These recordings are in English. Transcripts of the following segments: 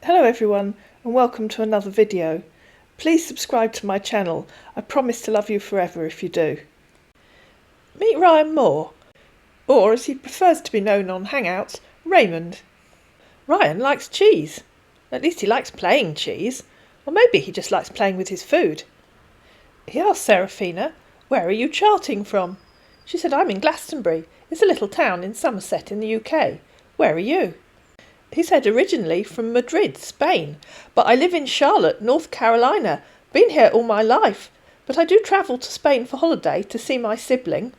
Hello everyone and welcome to another video. Please subscribe to my channel. I promise to love you forever if you do. Meet Ryan Moore, or as he prefers to be known on Hangouts, Raymond. Ryan likes cheese. At least he likes playing cheese. Or maybe he just likes playing with his food. He asked Seraphina, "Where are you charting from?" She said, "I'm in Glastonbury. It's a little town in Somerset in the UK. Where are you?" He said, "Originally from Madrid, Spain, but I live in Charlotte, North Carolina. Been here all my life, but I do travel to Spain for holiday to see my sibling."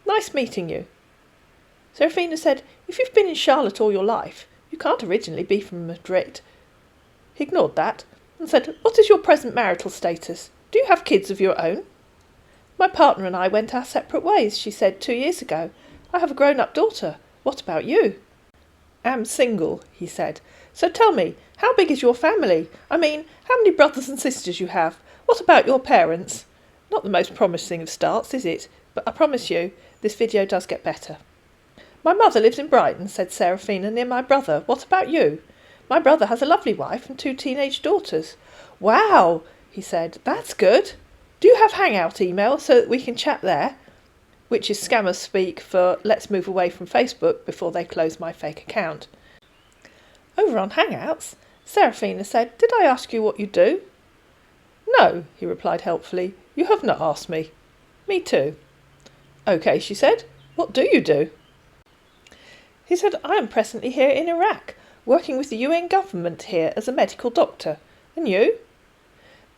"Nice meeting you." Seraphina said, "If you've been in Charlotte all your life, you can't originally be from Madrid." He ignored that and said, "What is your present marital status? Do you have kids of your own?" "My partner and I went our separate ways," she said, 2 years ago. "I have a grown-up daughter. What about you?" "Am single," he said. "So tell me, how big is your family? I mean, how many brothers and sisters you have? What about your parents?" Not the most promising of starts, is it? But I promise you, this video does get better. "My mother lives in Brighton," said Seraphina, "near my brother. What about you?" "My brother has a lovely wife and 2 teenage daughters." "Wow," he said, "that's good. Do you have Hangout email so that we can chat there?" Which is scammers speak for let's move away from Facebook before they close my fake account. Over on Hangouts, Seraphina said, "Did I ask you what you do?" "No," he replied helpfully, "you have not asked me." "Me too." "Okay," she said, "what do you do?" He said, "I am presently here in Iraq, working with the UN government here as a medical doctor. And you?"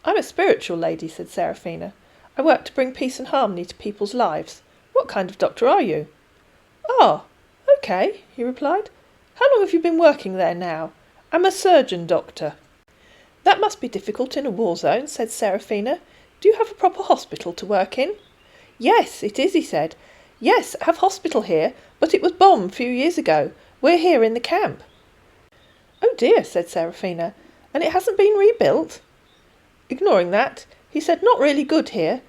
"I'm a spiritual lady," said Seraphina. "I work to bring peace and harmony to people's lives. What kind of doctor are you?" "Ah, okay," he replied. "How long have you been working there now?" "I'm a surgeon doctor." "That must be difficult in a war zone," said Seraphina. "Do you have a proper hospital to work in?" "Yes, it is," he said. "Yes, I have hospital here, but it was bombed a few years ago. We're here in the camp." "Oh dear," said Seraphina. "And it hasn't been rebuilt?" Ignoring that, he said, "Not really good here."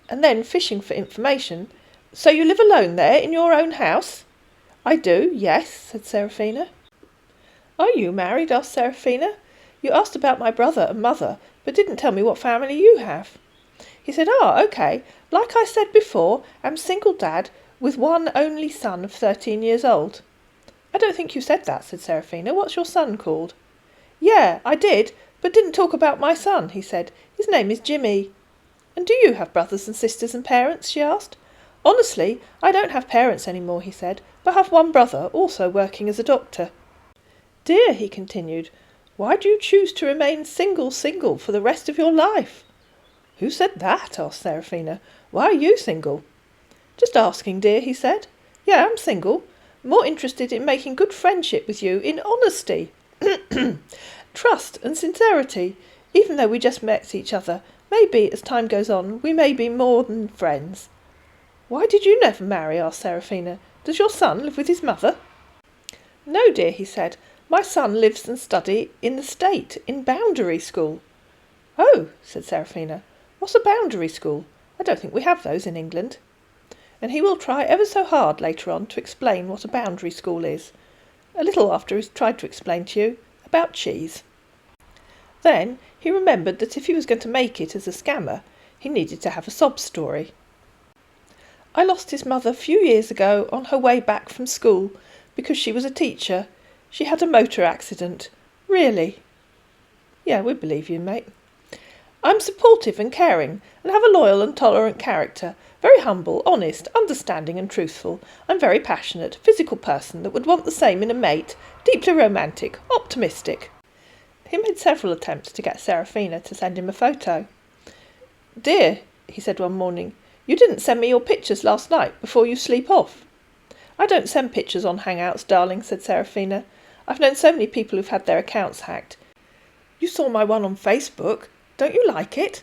And then, fishing for information, "So you live alone there in your own house?" "I do, yes," said Seraphina. "Are you married?" asked Seraphina. "You asked about my brother and mother, but didn't tell me what family you have." He said, okay. Like I said before, I'm single dad with one only son of 13 years old." "I don't think you said that," said Seraphina. "What's your son called?" "Yeah, I did, but didn't talk about my son," he said. "His name is Jimmy." "And do you have brothers and sisters and parents?" she asked. "Honestly, I don't have parents anymore," he said, "but have one brother, also working as a doctor." "Dear," he continued, "why do you choose to remain single for the rest of your life?" "Who said that?" asked Seraphina. "Why are you single?" "Just asking, dear," he said. "Yeah, I'm single. More interested in making good friendship with you in honesty, trust and sincerity. Even though we just met each other, maybe as time goes on we may be more than friends." "Why did you never marry?" asked Seraphina. "Does your son live with his mother?" "No, dear," he said. "My son lives and studies in the state, in boundary school." "Oh," said Seraphina. "What's a boundary school? I don't think we have those in England." And he will try ever so hard later on to explain what a boundary school is, a little after he's tried to explain to you about cheese. Then he remembered that if he was going to make it as a scammer, he needed to have a sob story. "I lost his mother a few years ago on her way back from school because she was a teacher. She had a motor accident. Really." "Yeah, we believe you, mate." "I'm supportive and caring and have a loyal and tolerant character. Very humble, honest, understanding and truthful. I'm very passionate, physical person that would want the same in a mate. Deeply romantic, optimistic." He made several attempts to get Seraphina to send him a photo. "Dear," he said one morning, "you didn't send me your pictures last night before you sleep off." "I don't send pictures on Hangouts, darling," said Seraphina. "I've known so many people who've had their accounts hacked. You saw my one on Facebook. Don't you like it?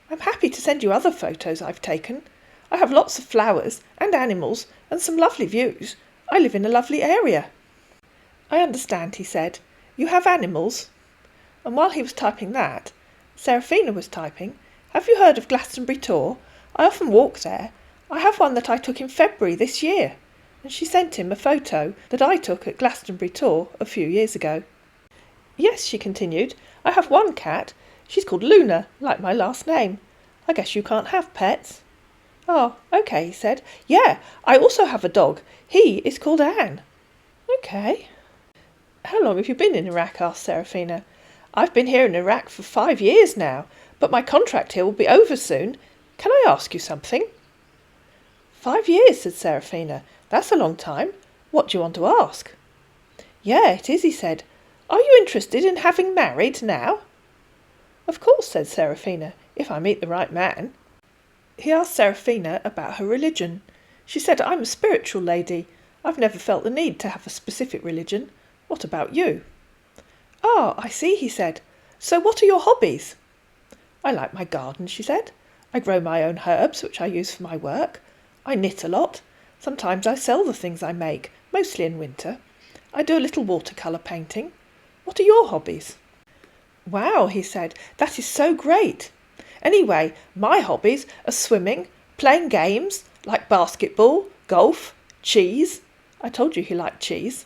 I'm happy to send you other photos I've taken. I have lots of flowers and animals and some lovely views. I live in a lovely area." "I understand," he said. "You have animals?" And while he was typing that, Seraphina was typing, "Have you heard of Glastonbury Tor? I often walk there. I have one that I took in February this year." And she sent him a photo that I took at Glastonbury Tor a few years ago. Yes, she continued, I have one cat. She's called Luna, like my last name. I guess you can't have pets. Oh, okay, he said. Yeah, I also have a dog. He is called Anne. Okay. How long have you been in Iraq? Asked Seraphina. I've been here in Iraq for 5 years now, but my contract here will be over soon. Can I ask you something? 5 years, said Seraphina. That's a long time. What do you want to ask? Yeah, it is, he said. Are you interested in having married now? Of course, said Seraphina, if I meet the right man. He asked Seraphina about her religion. She said, I'm a spiritual lady. I've never felt the need to have a specific religion. What about you? Ah, I see, he said. So what are your hobbies? I like my garden, she said. I grow my own herbs, which I use for my work. I knit a lot. Sometimes I sell the things I make, mostly in winter. I do a little watercolour painting. What are your hobbies? Wow, he said, that is so great. Anyway, my hobbies are swimming, playing games, like basketball, golf, cheese. I told you he liked cheese.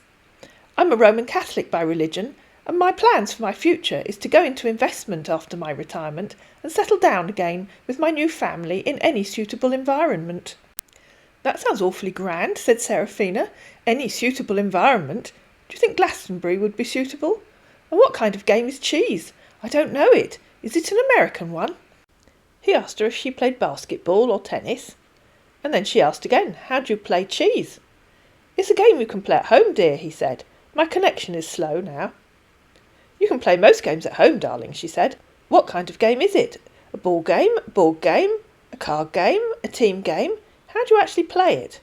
I'm a Roman Catholic by religion, and my plans for my future is to go into investment after my retirement and settle down again with my new family in any suitable environment. That sounds awfully grand, said Seraphina. Any suitable environment? Do you think Glastonbury would be suitable? And what kind of game is cheese? I don't know it. Is it an American one? He asked her if she played basketball or tennis. And then she asked again, how do you play cheese? It's a game you can play at home, dear, he said. My connection is slow now. You can play most games at home, darling, she said. What kind of game is it? A board game, a card game, a team game? How do you actually play it?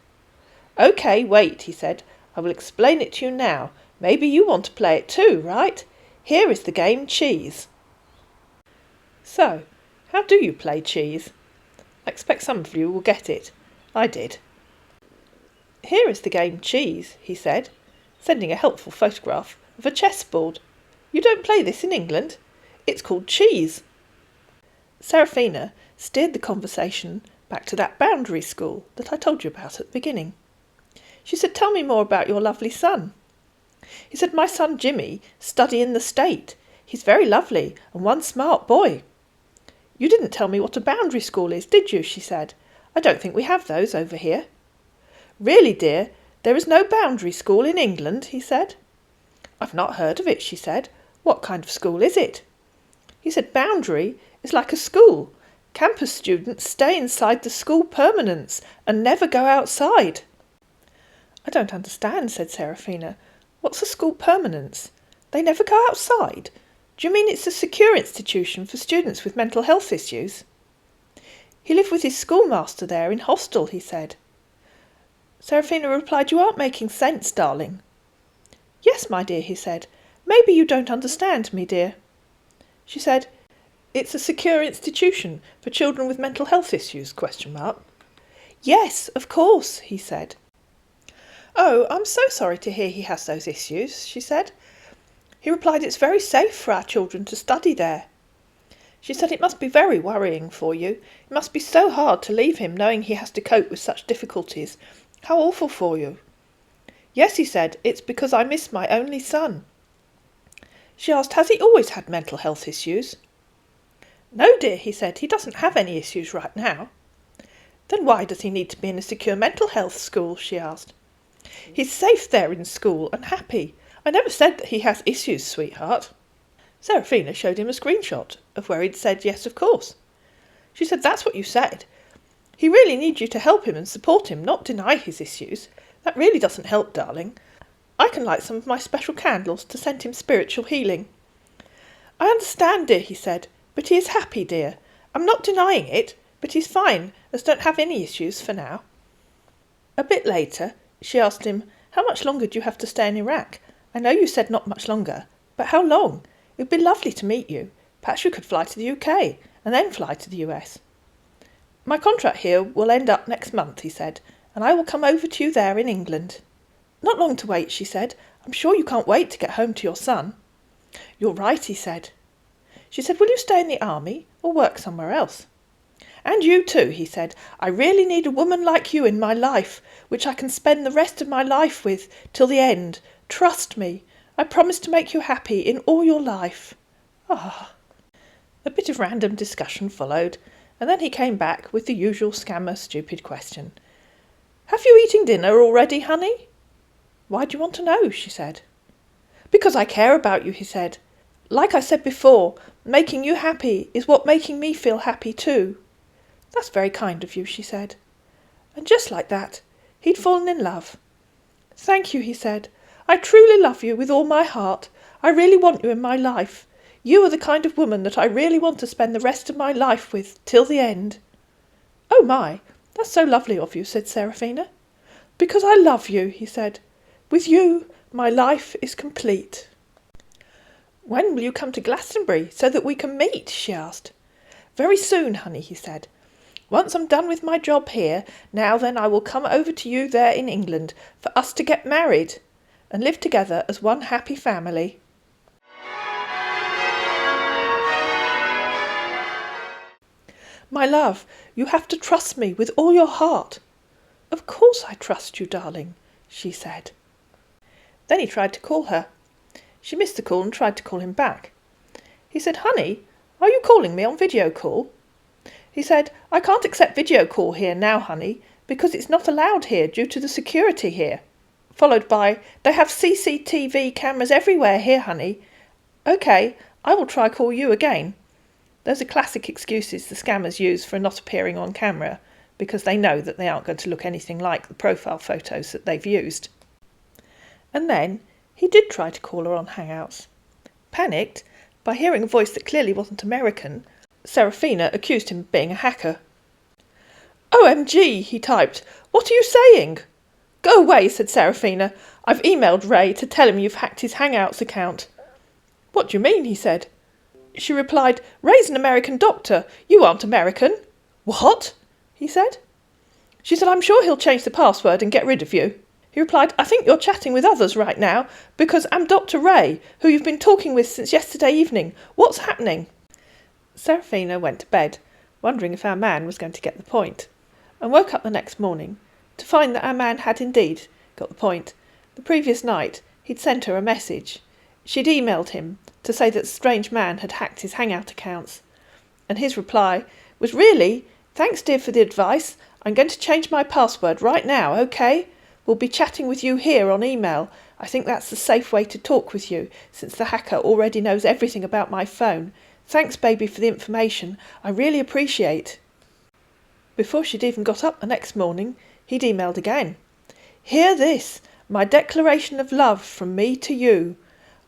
OK, wait, he said. I will explain it to you now. Maybe you want to play it too, right? Here is the game cheese. So, how do you play cheese? I expect some of you will get it. I did. Here is the game cheese, he said, sending a helpful photograph of a chessboard. You don't play this in England. It's called cheese. Seraphina steered the conversation back to that boundary school that I told you about at the beginning. She said, tell me more about your lovely son. He said, my son Jimmy study in the state. He's very lovely and one smart boy. You didn't tell me what a boundary school is, did you? She said. I don't think we have those over here. Really, dear, there is no boundary school in England, he said. I've not heard of it, she said. What kind of school is it? He said, boundary is like a school. Campus students stay inside the school permanence and never go outside. I don't understand, said Seraphina. What's a school permanence? They never go outside? Do you mean it's a secure institution for students with mental health issues? He lived with his schoolmaster there in hostel, he said. Seraphina replied, you aren't making sense, darling. Yes, my dear, he said. Maybe you don't understand me, dear. She said, it's a secure institution for children with mental health issues, ? Yes, of course, he said. Oh, I'm so sorry to hear he has those issues, she said. He replied, it's very safe for our children to study there. She said, it must be very worrying for you. It must be so hard to leave him knowing he has to cope with such difficulties. How awful for you. Yes, he said, it's because I miss my only son. She asked, has he always had mental health issues? No, dear, he said, he doesn't have any issues right now. Then why does he need to be in a secure mental health school? She asked. He's safe there in school and happy. I never said that he has issues, sweetheart. Seraphina showed him a screenshot of where he'd said yes, of course. She said, that's what you said. He really needs you to help him and support him, not deny his issues. That really doesn't help, darling. I can light some of my special candles to send him spiritual healing. I understand, dear, he said, but he is happy, dear. I'm not denying it, but he's fine, as don't have any issues for now. A bit later, she asked him, how much longer do you have to stay in Iraq? I know you said not much longer, but how long? It would be lovely to meet you. Perhaps you could fly to the UK, and then fly to the US. My contract here will end up next month, he said, and I will come over to you there in England. Not long to wait, she said. I'm sure you can't wait to get home to your son. You're right, he said. She said, will you stay in the army or work somewhere else? And you too, he said. I really need a woman like you in my life, which I can spend the rest of my life with till the end. Trust me. I promise to make you happy in all your life. Ah. A bit of random discussion followed, and then he came back with the usual scammer stupid question. Have you eaten dinner already, honey? Why do you want to know? She said. Because I care about you, he said. Like I said before, making you happy is what making me feel happy too. That's very kind of you, she said. And just like that, he'd fallen in love. Thank you, he said. I truly love you with all my heart. I really want you in my life. You are the kind of woman that I really want to spend the rest of my life with, till the end. Oh my, that's so lovely of you, said Seraphina. Because I love you, he said. With you, my life is complete. When will you come to Glastonbury so that we can meet? She asked. Very soon, honey, he said. Once I'm done with my job here, now then I will come over to you there in England for us to get married and live together as one happy family. My love, you have to trust me with all your heart. Of course I trust you, darling, she said. Then he tried to call her. She missed the call and tried to call him back. He said, Honey, are you calling me on video call? He said, I can't accept video call here now, honey, because it's not allowed here due to the security here. Followed by, they have CCTV cameras everywhere here, honey. OK, I will try call you again. Those are classic excuses the scammers use for not appearing on camera, because they know that they aren't going to look anything like the profile photos that they've used. And then he did try to call her on Hangouts. Panicked, by hearing a voice that clearly wasn't American, Seraphina accused him of being a hacker. OMG, he typed, what are you saying? Go away, said Seraphina. I've emailed Ray to tell him you've hacked his Hangouts account. What do you mean, he said. She replied, Ray's an American doctor. You aren't American. What? He said. She said, I'm sure he'll change the password and get rid of you. He replied, I think you're chatting with others right now because I'm Dr. Ray, who you've been talking with since yesterday evening. What's happening? Seraphina went to bed, wondering if our man was going to get the point, and woke up the next morning to find that our man had indeed got the point. The previous night he'd sent her a message. She'd emailed him to say that a strange man had hacked his Hangout accounts, and his reply was, Really? Thanks, dear, for the advice. I'm going to change my password right now, OK? We'll be chatting with you here on email. I think that's the safe way to talk with you, since the hacker already knows everything about my phone. Thanks, baby, for the information. I really appreciate. Before she'd even got up the next morning, he'd emailed again. Hear this, my declaration of love from me to you.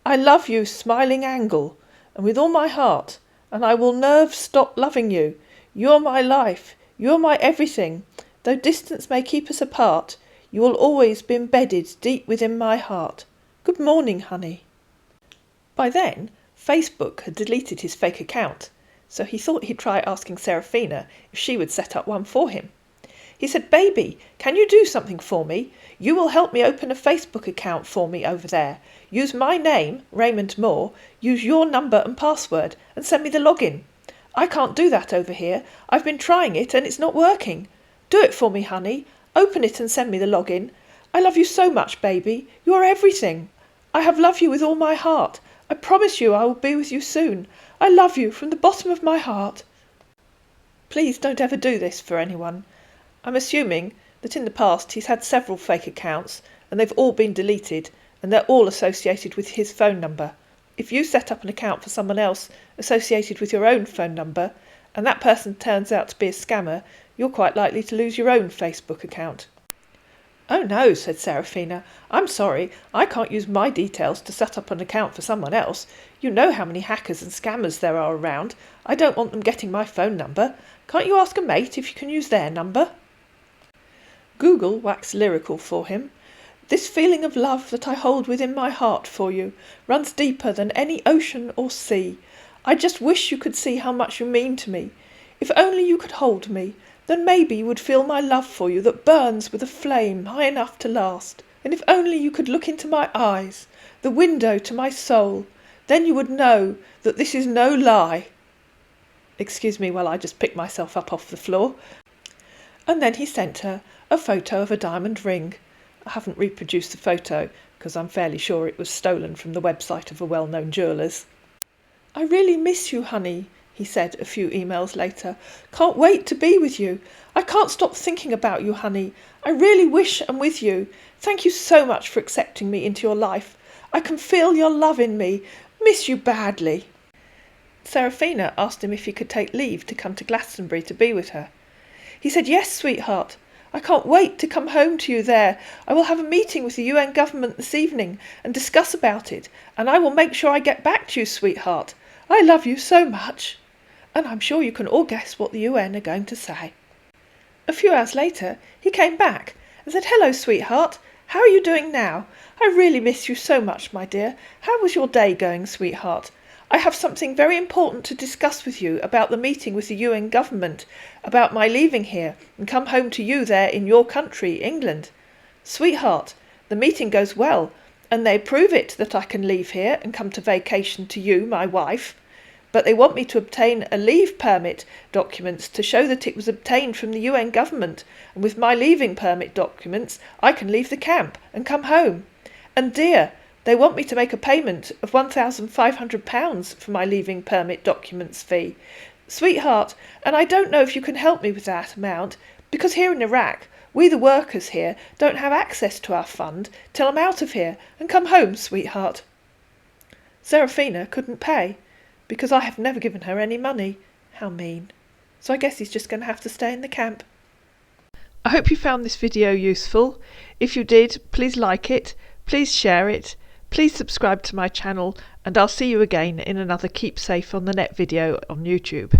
I love you, smiling angle, and with all my heart, and I will never stop loving you. You're my life, you're my everything. Though distance may keep us apart, you will always be embedded deep within my heart. Good morning, honey. By then, Facebook had deleted his fake account, so he thought he'd try asking Seraphina if she would set up one for him. He said, Baby, can you do something for me? You will help me open a Facebook account for me over there. Use my name, Raymond Moore, use your number and password, and send me the login. I can't do that over here. I've been trying it and it's not working. Do it for me, honey. Open it and send me the login. I love you so much, baby. You are everything. I have loved you with all my heart. I promise you I will be with you soon. I love you from the bottom of my heart. Please don't ever do this for anyone. I'm assuming that in the past he's had several fake accounts and they've all been deleted and they're all associated with his phone number. If you set up an account for someone else associated with your own phone number and that person turns out to be a scammer, you're quite likely to lose your own Facebook account. Oh no, said Seraphina. I'm sorry, I can't use my details to set up an account for someone else. You know how many hackers and scammers there are around. I don't want them getting my phone number. Can't you ask a mate if you can use their number? Google waxed lyrical for him. This feeling of love that I hold within my heart for you runs deeper than any ocean or sea. I just wish you could see how much you mean to me. If only you could hold me, then maybe you would feel my love for you that burns with a flame high enough to last. And if only you could look into my eyes, the window to my soul, then you would know that this is no lie. Excuse me while I just pick myself up off the floor. And then he sent her a photo of a diamond ring. I haven't reproduced the photo because I'm fairly sure it was stolen from the website of a well-known jeweller's. "I really miss you, honey," he said a few emails later. "Can't wait to be with you. I can't stop thinking about you, honey. I really wish I'm with you. Thank you so much for accepting me into your life. I can feel your love in me. Miss you badly." Serafina asked him if he could take leave to come to Glastonbury to be with her. He said, "Yes, sweetheart. I can't wait to come home to you there. I will have a meeting with the UN government this evening and discuss about it, and I will make sure I get back to you, sweetheart. I love you so much." And I'm sure you can all guess what the UN are going to say. A few hours later, he came back and said, "Hello, sweetheart. How are you doing now? I really miss you so much, my dear. How was your day going, sweetheart? I have something very important to discuss with you about the meeting with the UN government, about my leaving here and come home to you there in your country, England. Sweetheart, the meeting goes well, and they prove it that I can leave here and come to vacation to you, my wife. But they want me to obtain a leave permit documents to show that it was obtained from the UN government, and with my leaving permit documents I can leave the camp and come home. And dear, they want me to make a payment of £1,500 for my leaving permit documents fee. Sweetheart, and I don't know if you can help me with that amount, because here in Iraq, we the workers here don't have access to our fund till I'm out of here and come home, sweetheart." Serafina couldn't pay, because I have never given her any money. How mean. So I guess he's just going to have to stay in the camp. I hope you found this video useful. If you did, please like it, please share it, please subscribe to my channel, and I'll see you again in another Keep Safe on the Net video on YouTube.